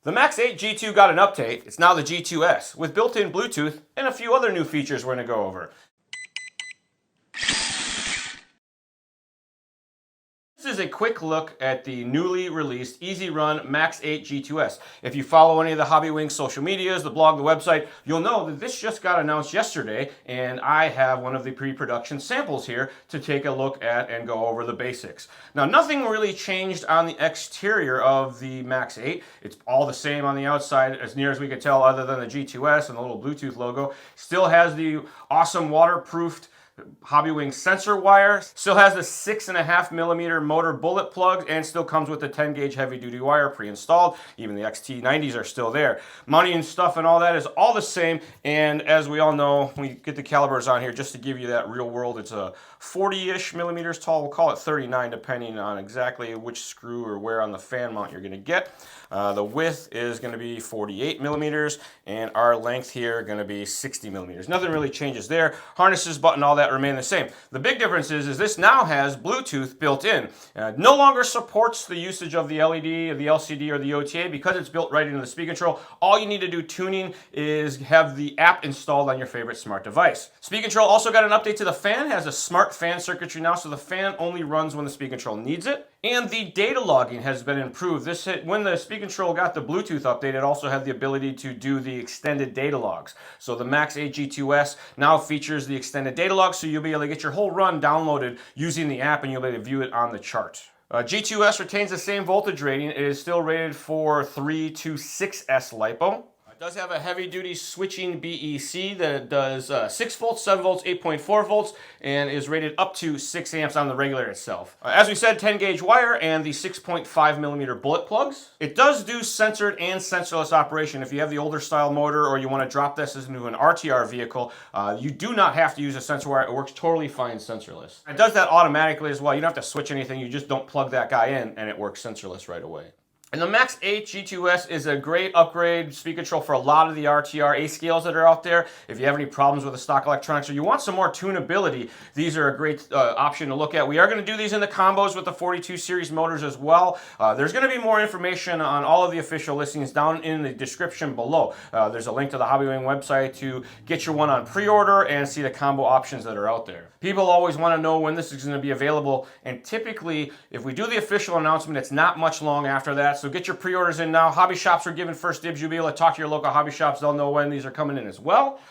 The Max8 G2 got an update. It's now the G2S with built-in Bluetooth and a few other new features we're going to go over. This is a quick look at the newly released EZRun Max8 G2S. If you follow any of the Hobbywing social medias, the blog, the website, you'll know that this just got announced yesterday, and I have one of the pre-production samples here to take a look at and go over the basics. Now, nothing really changed on the exterior of the Max8. It's all the same on the outside as near as we can tell, other than the G2S and the little Bluetooth logo. Still has the awesome waterproofed Hobbywing sensor wire, still has the 6.5mm motor bullet plug, and still comes with the 10-gauge heavy-duty wire pre-installed. Even the XT90s are still there. Mounting and stuff and all that is all the same, and as we all know, we get the calibers on here just to give you that real world. It's a 40-ish millimeters tall. We'll call it 39 depending on exactly which screw or where on the fan mount you're going to get. The width is going to be 48 millimeters, and our length here going to be 60 millimeters. Nothing really changes there. Harnesses, button, all that remain the same. The big difference is this now has Bluetooth built in. No longer supports the usage of the LED, or the LCD, or the OTA because it's built right into the speed control. All you need to do tuning is have the app installed on your favorite smart device. Speed control also got an update to the fan. It has a smart fan circuitry now, so the fan only runs when the speed control needs it. And the data logging has been improved. When the speed control got the Bluetooth update, it also had the ability to do the extended data logs. So the Max8 G2S now features the extended data logs, so you'll be able to get your whole run downloaded using the app, and you'll be able to view it on the chart. G2S retains the same voltage rating. It is still rated for 3 to 6S LiPo. It does have a heavy-duty switching BEC that does 6 volts, 7 volts, 8.4 volts, and is rated up to 6 amps on the regulator itself. As we said, 10-gauge wire and the 6.5mm bullet plugs. It does do sensored and sensorless operation. If you have the older style motor or you want to drop this into an RTR vehicle, you do not have to use a sensor wire. It works totally fine sensorless. It does that automatically as well. You don't have to switch anything. You just don't plug that guy in, and it works sensorless right away. And the Max8 G2S is a great upgrade speed control for a lot of the RTR A scales that are out there. If you have any problems with the stock electronics or you want some more tunability, these are a great option to look at. We are going to do these in the combos with the 42 series motors as well. There's going to be more information on all of the official listings down in the description below. There's a link to the Hobbywing website to get your one on pre-order and see the combo options that are out there. People always want to know when this is going to be available, and typically, if we do the official announcement, it's not much long after that. So get your pre-orders in now. Hobby shops are given first dibs. You'll be able to talk to your local hobby shops. They'll know when these are coming in as well.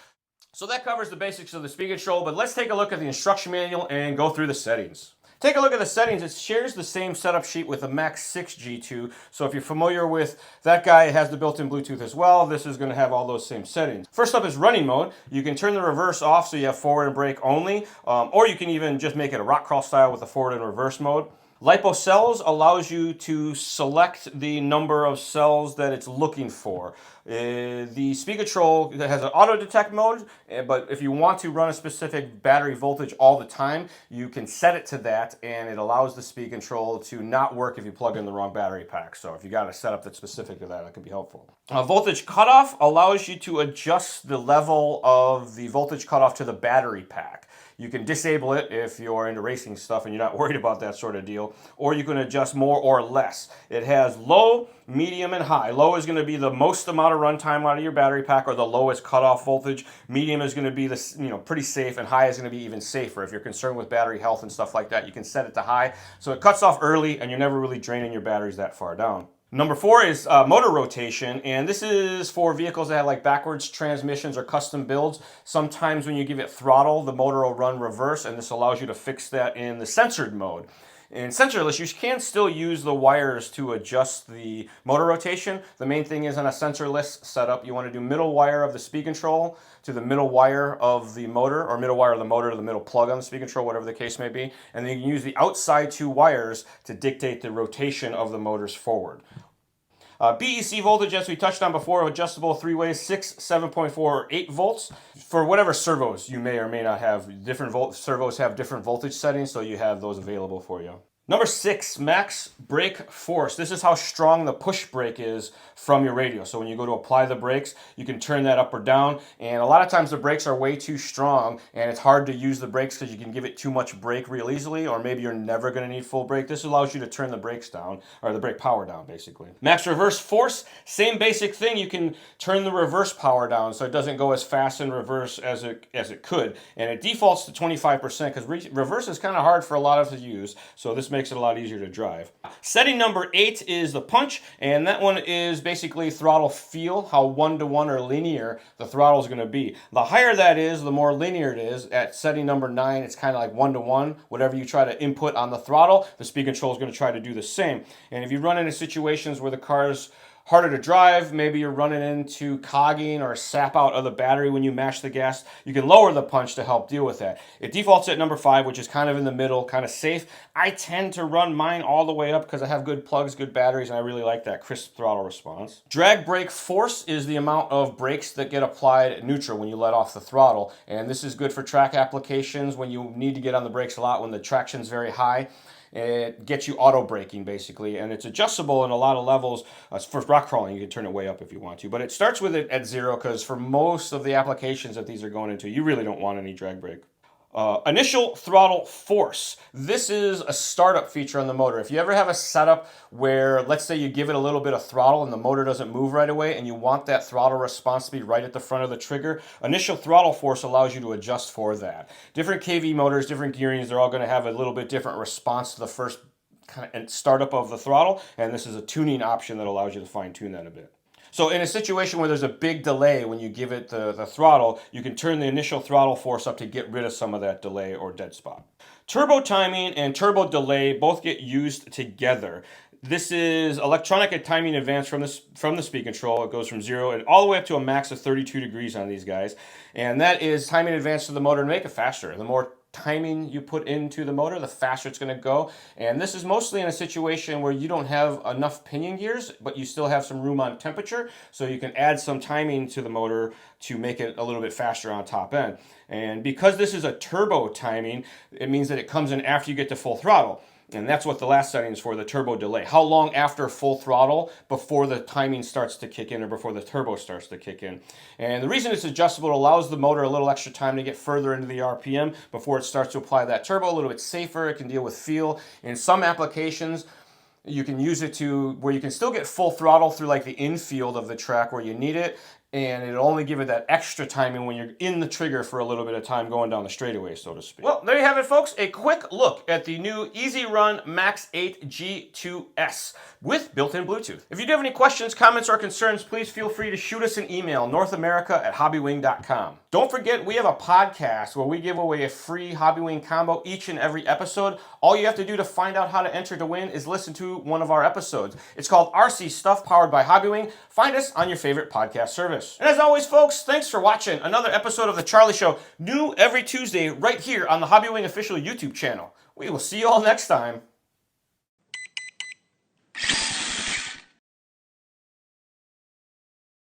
So that covers the basics of the speed control, but let's take a look at the instruction manual and go through the settings. Take a look at the settings. It shares the same setup sheet with the Max6 G2. So if you're familiar with that guy, it has the built-in Bluetooth as well. This is going to have all those same settings. First up is running mode. You can turn the reverse off so you have forward and brake only, or you can even just make it a rock crawl style with the forward and reverse mode. LiPo cells allows you to select the number of cells that it's looking for. The speed control has an auto detect mode, but if you want to run a specific battery voltage all the time, you can set it to that, and it allows the speed control to not work if you plug in the wrong battery pack. So if you got a setup that's specific to that, that could be helpful. Voltage cutoff allows you to adjust the level of the voltage cutoff to the battery pack. You can disable it if you're into racing stuff and you're not worried about that sort of deal, or you can adjust more or less. It has low, medium, and high. Low is going to be the most amount of runtime out of your battery pack, or the lowest cutoff voltage. Medium is going to be the pretty safe, and high is going to be even safer. If you're concerned with battery health and stuff like that, you can set it to high, so it cuts off early, and you're never really draining your batteries that far down. Number 4 is motor rotation, and this is for vehicles that have like backwards transmissions or custom builds. Sometimes when you give it throttle, the motor will run reverse, and this allows you to fix that in the sensored mode. In sensorless, you can still use the wires to adjust the motor rotation. The main thing is on a sensorless setup, you want to do middle wire of the speed control to the middle wire of the motor, or middle wire of the motor to the middle plug on the speed control, whatever the case may be. And then you can use the outside 2 wires to dictate the rotation of the motors forward. BEC voltage, as we touched on before, adjustable 3 ways, 6, 7.4, or 8 volts. For whatever servos you may or may not have, different servos have different voltage settings, so you have those available for you. Number 6, max brake force. This is how strong the push brake is from your radio. So when you go to apply the brakes, you can turn that up or down. And a lot of times the brakes are way too strong and it's hard to use the brakes because you can give it too much brake real easily, or maybe you're never going to need full brake. This allows you to turn the brakes down, or the brake power down basically. Max reverse force, same basic thing. You can turn the reverse power down so it doesn't go as fast in reverse as it could. And it defaults to 25% because reverse is kind of hard for a lot of us to use. So this makes it a lot easier to drive. Setting number 8 is the punch, and that one is basically throttle feel, how 1-to-1 or linear the throttle is going to be. The higher that is, the more linear it is. At setting number 9, it's kind of like 1-to-1. Whatever you try to input on the throttle, the speed control is going to try to do the same. And if you run into situations where the car's harder to drive, maybe you're running into cogging or sap out of the battery when you mash the gas, you can lower the punch to help deal with that. It defaults at number 5, which is kind of in the middle, kind of safe. I tend to run mine all the way up because I have good plugs, good batteries, and I really like that crisp throttle response. Drag brake force is the amount of brakes that get applied at neutral when you let off the throttle. And this is good for track applications when you need to get on the brakes a lot when the traction's very high. It gets you auto braking basically, and it's adjustable in a lot of levels. For rock crawling, you can turn it way up if you want to, but it starts with it at 0 because for most of the applications that these are going into, you really don't want any drag brake. Initial throttle force. This is a startup feature on the motor. If you ever have a setup where, let's say you give it a little bit of throttle and the motor doesn't move right away and you want that throttle response to be right at the front of the trigger, initial throttle force allows you to adjust for that. Different KV motors, different gearings, they're all going to have a little bit different response to the first kind of startup of the throttle, and this is a tuning option that allows you to fine tune that a bit. So in a situation where there's a big delay when you give it the throttle, you can turn the initial throttle force up to get rid of some of that delay or dead spot. Turbo timing and turbo delay both get used together. This is electronic timing advance from the speed control. It goes from 0 and all the way up to a max of 32 degrees on these guys. And that is timing advance to the motor to make it faster. The more timing you put into the motor, the faster it's going to go. And this is mostly in a situation where you don't have enough pinion gears, but you still have some room on temperature, so you can add some timing to the motor to make it a little bit faster on top end. And because this is a turbo timing, it means that it comes in after you get to full throttle. And that's what the last setting is for, the turbo delay. How long after full throttle before the timing starts to kick in or before the turbo starts to kick in. And the reason it's adjustable, it allows the motor a little extra time to get further into the RPM before it starts to apply that turbo. A little bit safer, it can deal with feel. In some applications, you can use it to where you can still get full throttle through like the infield of the track where you need it, and it'll only give it that extra timing when you're in the trigger for a little bit of time going down the straightaway, so to speak. Well, there you have it, folks. A quick look at the new EZRun Max8 G2S with built-in Bluetooth. If you do have any questions, comments, or concerns, please feel free to shoot us an email, northamerica@hobbywing.com. Don't forget, we have a podcast where we give away a free Hobbywing combo each and every episode. All you have to do to find out how to enter to win is listen to one of our episodes. It's called RC Stuff, powered by Hobbywing. Find us on your favorite podcast service. And as always, folks, thanks for watching another episode of The Charlie Show, new every Tuesday right here on the Hobbywing Official YouTube Channel. We will see you all next time.